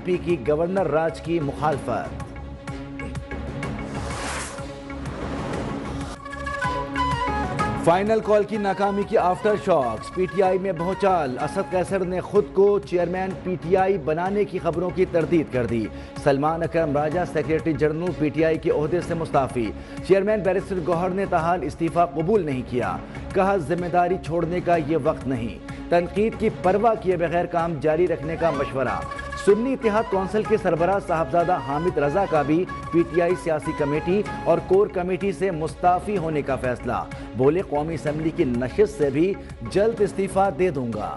پی کی گورنر راج کی مخالفت۔ فائنل کال کی ناکامی کی آفٹر شاکس، پی ٹی آئی میں بھونچال، اسد قیصر نے خود کو چیئرمین پی ٹی آئی بنانے کی خبروں کی تردید کر دی۔ Salman Akram Raja secretary general P T I کے عہدے سے مستعفی، چیئرمین بیرسٹر گوہر نے تاحال استعفیٰ قبول نہیں کیا، کہا ذمہ داری چھوڑنے کا یہ وقت نہیں، تنقید کی پرواہ کیے بغیر کام جاری رکھنے کا مشورہ۔ سنی اتحاد کونسل کے سربراہ صاحبزادہ حامد رضا کا بھی پی ٹی آئی سیاسی کمیٹی اور کور کمیٹی سے مستعفی ہونے کا فیصلہ، بولے قومی اسمبلی کی نشست سے بھی جلد استعفیٰ دے دوں گا۔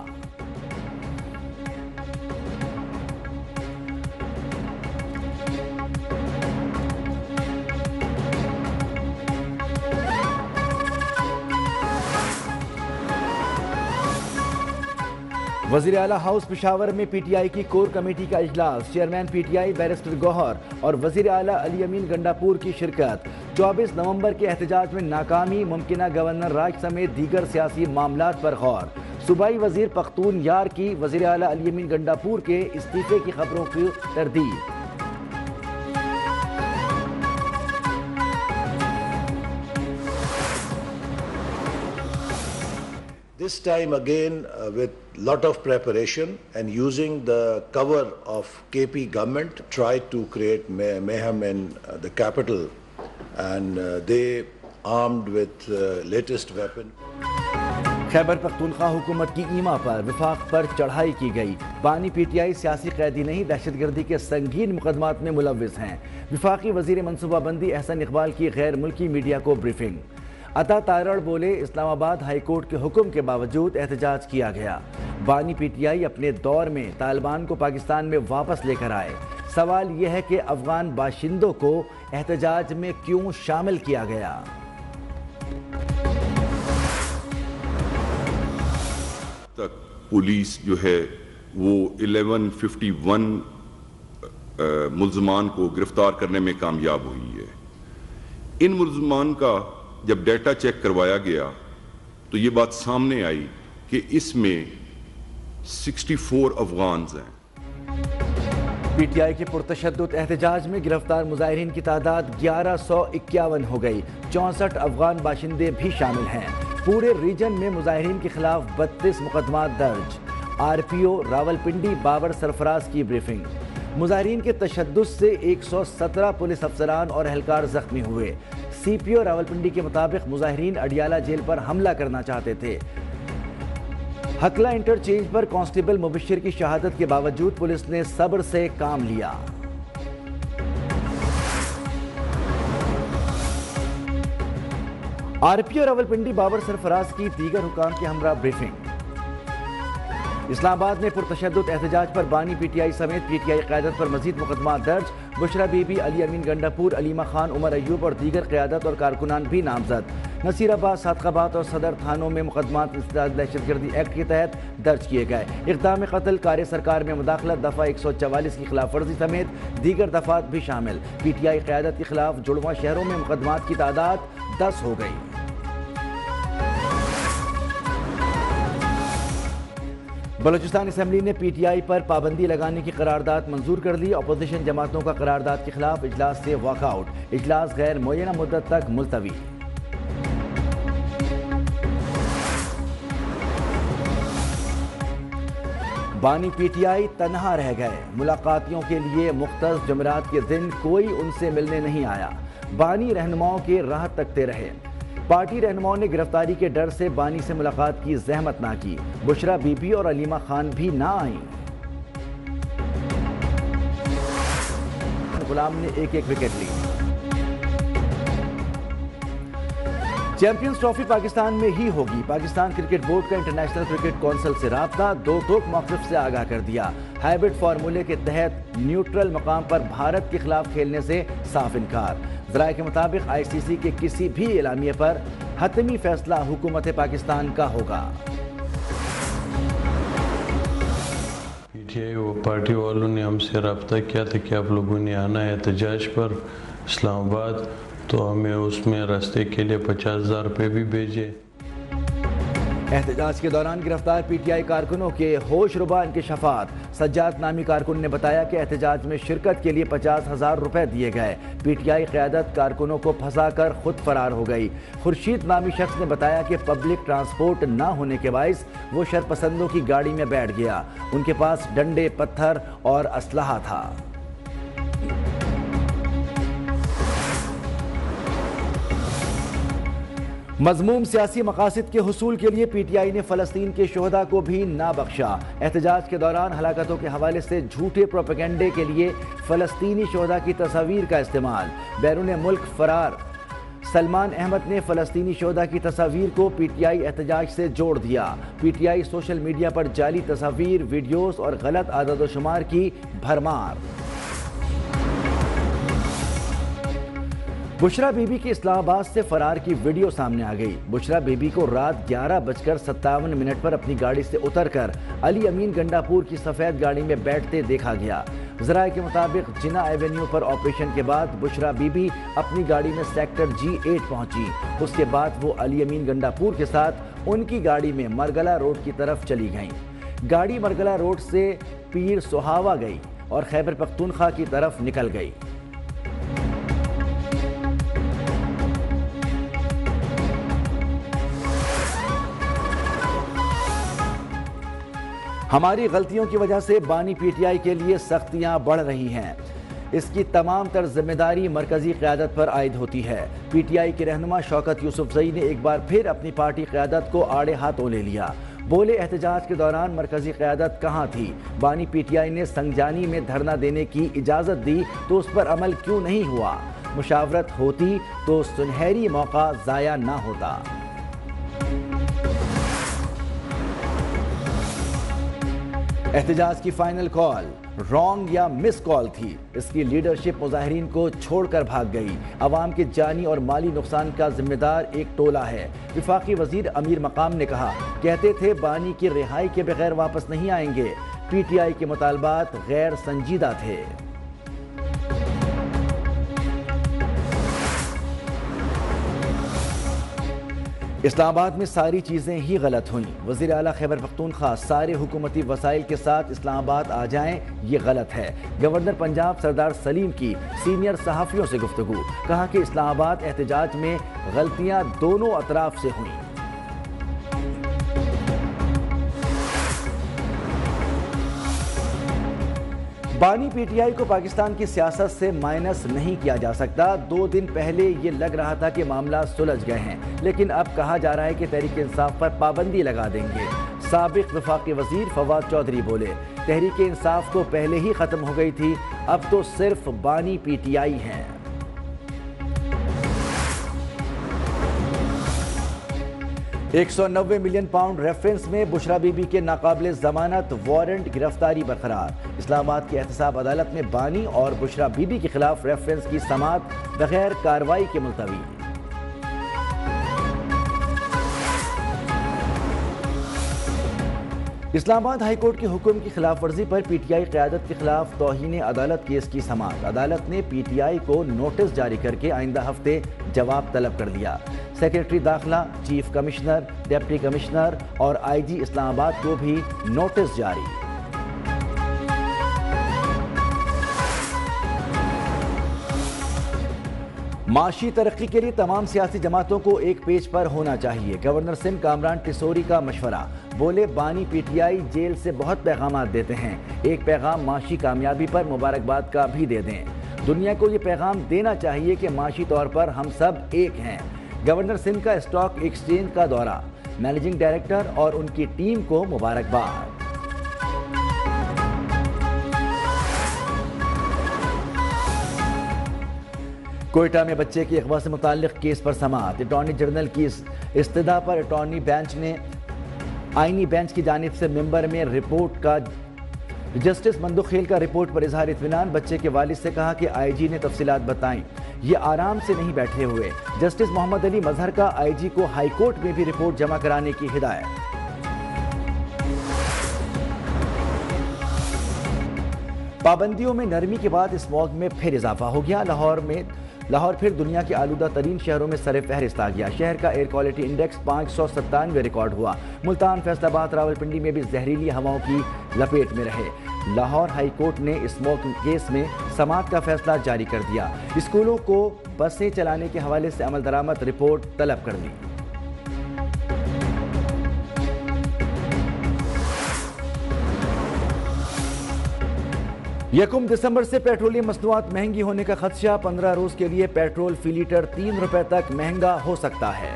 وزیر اعلیٰ ہاؤس پشاور میں پی ٹی آئی کی کور کمیٹی کا اجلاس، chairman P T I barrister Gohar اور وزیر اعلیٰ علی امین گنڈاپور کی شرکت۔ 24 نومبر کے احتجاج میں ناکامی، ممکنہ گورنر راج سمیت دیگر سیاسی معاملات پر غور۔ صوبائی وزیر پختون یار کی وزیر اعلیٰ علی امین گنڈاپور کے استعفے کی خبروں کی تردید۔ This time again with lot of preparation and using the cover of KP government tried to create mayhem in the capital and they armed with latest weapon. Khyber Pakhtunkhwa حکومت کی ایما پر وفاق پر چڑھائی کی گئی، بانی پی ٹی آئی سیاسی قیدی نہیں، دہشت گردی کے سنگین مقدمات میں ملوث ہیں، وفاقی وزیر منصوبہ بندی احسن اقبال کی غیر ملکی میڈیا کو بریفنگ۔ عطا تارڑ بولے اسلام آباد ہائی کورٹ کے حکم کے باوجود احتجاج کیا گیا، بانی پی ٹی آئی اپنے دور میں طالبان کو پاکستان میں واپس لے کر آئے، سوال یہ ہے کہ افغان باشندوں کو احتجاج میں کیوں شامل کیا گیا؟ تک پولیس جو ہے وہ 1151 ملزمان کو گرفتار کرنے میں کامیاب ہوئی ہے۔ ان ملزمان کا جب ڈیٹا چیک کروایا گیا تو یہ بات سامنے آئی کہ اس میں 64 افغانز ہیں۔ پی ٹی آئی کے پرتشدد احتجاج میں گرفتار مظاہرین کی تعداد 1151 ہو گئی، 64 افغان باشندے بھی شامل ہیں۔ پورے ریجن میں مظاہرین کے خلاف 32 مقدمات درج، آر پی او راولپنڈی بابر سرفراز کی بریفنگ۔ مظاہرین کے تشدد سے 117 پولیس افسران اور اہلکار زخمی ہوئے۔ سی پی او راولپنڈی کے مطابق مظاہرین اڈیالہ جیل پر حملہ کرنا چاہتے تھے۔ حقلہ انٹرچینج پر کانسٹیبل مبشر کی شہادت کے باوجود پولیس نے صبر سے کام لیا۔ آر پی او راولپنڈی بابر سرفراز کی دیگر حکام کے ہمراہ بریفنگ۔ اسلام آباد میں پرتشدد احتجاج پر بانی پی ٹی آئی سمیت پی ٹی آئی قیادت پر مزید مقدمات درج، بشرا بی بی، علی امین گنڈاپور، علیمہ خان، عمر ایوب اور دیگر قیادت اور کارکنان بھی نامزد۔ نصیر آباد، صادق آباد اور صدر تھانوں میں مقدمات انسداد دہشت گردی ایکٹ کے تحت درج کیے گئے۔ اقدام قتل، کار سرکار میں مداخلت، دفعہ 144 کی خلاف ورزی سمیت دیگر دفعات بھی شامل۔ پی ٹی آئی قیادت کے خلاف جڑواں شہروں میں مقدمات کی تعداد 10 ہو گئی۔ بلوچستان اسمبلی نے پی ٹی آئی پر پابندی لگانے کی قرارداد منظور کر لی، اپوزیشن جماعتوں کا قرارداد کے خلاف اجلاس سے واک آؤٹ، اجلاس غیر معینہ مدت تک ملتوی۔ بانی پی ٹی آئی تنہا رہ گئے، ملاقاتیوں کے لیے مختص جمعرات کے دن کوئی ان سے ملنے نہیں آیا، بانی رہنماؤں کے راہ تکتے رہے۔ پارٹی رہنماؤں نے گرفتاری کے ڈر سے بانی سے ملاقات کی زحمت نہ کی، بشرا بی بی اور علیمہ خان بھی نہ آئیں۔ غلام نے ایک وکٹ لی۔ چیمپئنز ٹرافی پاکستان میں ہی ہوگی، پاکستان کرکٹ بورڈ کا انٹرنیشنل کرکٹ کونسل سے رابطہ، دو ٹوک موقف سے آگاہ کر دیا، ہائبرڈ فارمولے کے تحت نیوٹرل مقام پر بھارت کے خلاف کھیلنے سے صاف انکار۔ ذرائع کے مطابق آئی سی سی کے کسی بھی اعلامیے پر حتمی فیصلہ حکومت پاکستان کا ہوگا۔ پی ٹی آئی و پارٹی والوں نے ہم سے رابطہ کیا تھا کہ آپ لوگوں نے آنا ہے احتجاج پر اسلام آباد، تو ہمیں اس میں راستے کے لیے 50,000 روپے بھی بھیجے۔ احتجاج کے دوران گرفتار پی ٹی آئی کارکنوں کے ہوش ربا انکشافات۔ سجاد نامی کارکن نے بتایا کہ احتجاج میں شرکت کے لیے 50,000 روپے دیے گئے۔ پی ٹی آئی قیادت کارکنوں کو پھنسا کر خود فرار ہو گئی۔ خورشید نامی شخص نے بتایا کہ پبلک ٹرانسپورٹ نہ ہونے کے باعث وہ شرپسندوں کی گاڑی میں بیٹھ گیا۔ ان کے پاس ڈنڈے، پتھر اور اسلحہ تھا۔ مذموم سیاسی مقاصد کے حصول کے لیے پی ٹی آئی نے فلسطین کے شہداء کو بھی نہ بخشا۔ احتجاج کے دوران ہلاکتوں کے حوالے سے جھوٹے پروپیگنڈے کے لیے فلسطینی شہداء کی تصاویر کا استعمال۔ بیرون ملک فرار سلمان احمد نے فلسطینی شہداء کی تصاویر کو پی ٹی آئی احتجاج سے جوڑ دیا۔ P T I social media پر جعلی تصاویر، ویڈیوز اور غلط اعداد و شمار کی بھرمار۔ بشرا بی بی کی اسلام آباد سے فرار کی ویڈیو سامنے آ گئی۔ بشرا بی بی کو رات 11:57 پر اپنی گاڑی سے اتر کر علی امین گنڈا پور کی سفید گاڑی میں بیٹھتے دیکھا گیا۔ ذرائع کے مطابق جنا ایونیو پر آپریشن کے بعد بشرا بی بی اپنی گاڑی میں سیکٹر G8 پہنچی۔ اس کے بعد وہ علی امین گنڈا پور کے ساتھ ان کی گاڑی میں مرگلا روڈ کی طرف چلی گئیں۔ گاڑی مرگلا روڈ سے پیر سہاوا گئی اور خیبر پختونخوا کی طرف نکل گئی۔ ہماری غلطیوں کی وجہ سے بانی پی ٹی آئی کے لیے سختیاں بڑھ رہی ہیں۔ اس کی تمام تر ذمہ داری مرکزی قیادت پر عائد ہوتی ہے۔ پی ٹی آئی کے رہنما شوکت یوسفزئی نے ایک بار پھر اپنی پارٹی قیادت کو آڑے ہاتھوں لے لیا۔ بولے احتجاج کے دوران مرکزی قیادت کہاں تھی؟ بانی پی ٹی آئی نے سنگجانی میں دھرنا دینے کی اجازت دی تو اس پر عمل کیوں نہیں ہوا؟ مشاورت ہوتی تو سنہری موقع ضائع نہ ہوتا۔ احتجاج کی فائنل کال رانگ یا مس کال تھی؟ اس کی لیڈرشپ مظاہرین کو چھوڑ کر بھاگ گئی۔ عوام کے جانی اور مالی نقصان کا ذمہ دار ایک ٹولہ ہے۔ وفاقی وزیر امیر مقام نے کہا، کہتے تھے بانی کی رہائی کے بغیر واپس نہیں آئیں گے۔ پی ٹی آئی کے مطالبات غیر سنجیدہ تھے۔ اسلام آباد میں ساری چیزیں ہی غلط ہوئیں۔ وزیر اعلیٰ خیبر پختونخوا سارے حکومتی وسائل کے ساتھ اسلام آباد آ جائیں، یہ غلط ہے۔ گورنر پنجاب سردار سلیم کی سینئر صحافیوں سے گفتگو، کہا کہ اسلام آباد احتجاج میں غلطیاں دونوں اطراف سے ہوئیں۔ بانی پی ٹی آئی کو پاکستان کی سیاست سے مائنس نہیں کیا جا سکتا۔ 2 دن پہلے یہ لگ رہا تھا کہ معاملہ سلجھ گئے ہیں، لیکن اب کہا جا رہا ہے کہ تحریک انصاف پر پابندی لگا دیں گے۔ سابق وفاقی وزیر فواد چودھری بولے، تحریک انصاف تو پہلے ہی ختم ہو گئی تھی، اب تو صرف بانی پی ٹی آئی ہیں۔ £190 ملین ریفرنس میں بشرا بی بی کے ناقابل ضمانت وارنٹ گرفتاری برقرار۔ اسلام آباد کی احتساب عدالت میں بانی اور بشرا بی بی کے خلاف ریفرنس کی سماعت بغیر کارروائی کے ملتوی۔ اسلام آباد ہائی کورٹ کے حکم کی خلاف ورزی پر پی ٹی آئی قیادت کے خلاف توہین عدالت کیس کی سماعت۔ عدالت نے پی ٹی آئی کو نوٹس جاری کر کے آئندہ ہفتے جواب طلب کر دیا۔ سیکرٹری داخلہ، چیف کمشنر، ڈپٹی کمشنر اور آئی جی اسلام آباد کو بھی نوٹس جاری۔ معاشی ترقی کے لیے تمام سیاسی جماعتوں کو ایک پیج پر ہونا چاہیے۔ گورنر سندھ کامران ٹیسوری کا مشورہ، بولے بانی پی ٹی آئی جیل سے بہت پیغامات دیتے ہیں، ایک پیغام معاشی کامیابی پر مبارکباد کا بھی دے دیں۔ دنیا کو یہ پیغام دینا چاہیے کہ معاشی طور پر ہم سب ایک ہیں۔ گورنر سندھ کا اسٹاک ایکسچینج کا دورہ، مینیجنگ ڈائریکٹر اور ان کی ٹیم کو مبارکباد۔ کوئٹہ میں بچے کی اغوا سے متعلق کیس پر سماعت۔ اٹارنی جنرل کی استدعا پر آئینی بینچ کی جانب سے ممبر میں رپورٹ کا جسٹس مندو خیل کا رپورٹ پر اظہار اطمینان۔ بچے کے والد سے کہا کہ آئی جی نے تفصیلات بتائیں، یہ آرام سے نہیں بیٹھے ہوئے۔ جسٹس محمد علی مظہر کا آئی جی کو ہائی کورٹ میں بھی رپورٹ جمع کرانے کی ہدایت۔ پابندیوں میں نرمی کے بعد اسموگ میں پھر اضافہ ہو گیا۔ لاہور میں لاہور پھر دنیا کے آلودہ ترین شہروں میں سر فہرست آ گیا. شہر کا ایئر کوالٹی انڈیکس 597 ریکارڈ ہوا. ملتان، فیصل آباد، راولپنڈی میں بھی زہریلی ہواؤں کی لپیٹ میں رہے. لاہور ہائی کورٹ نے اسموک کیس میں سماعت کا فیصلہ جاری کر دیا. اسکولوں کو بسیں چلانے کے حوالے سے عمل درآمد رپورٹ طلب کر لی. یکم دسمبر سے پیٹرولیم مصنوعات مہنگی ہونے کا خدشہ. 15 روز کے لیے پیٹرول فی لیٹر 3 روپے تک مہنگا ہو سکتا ہے.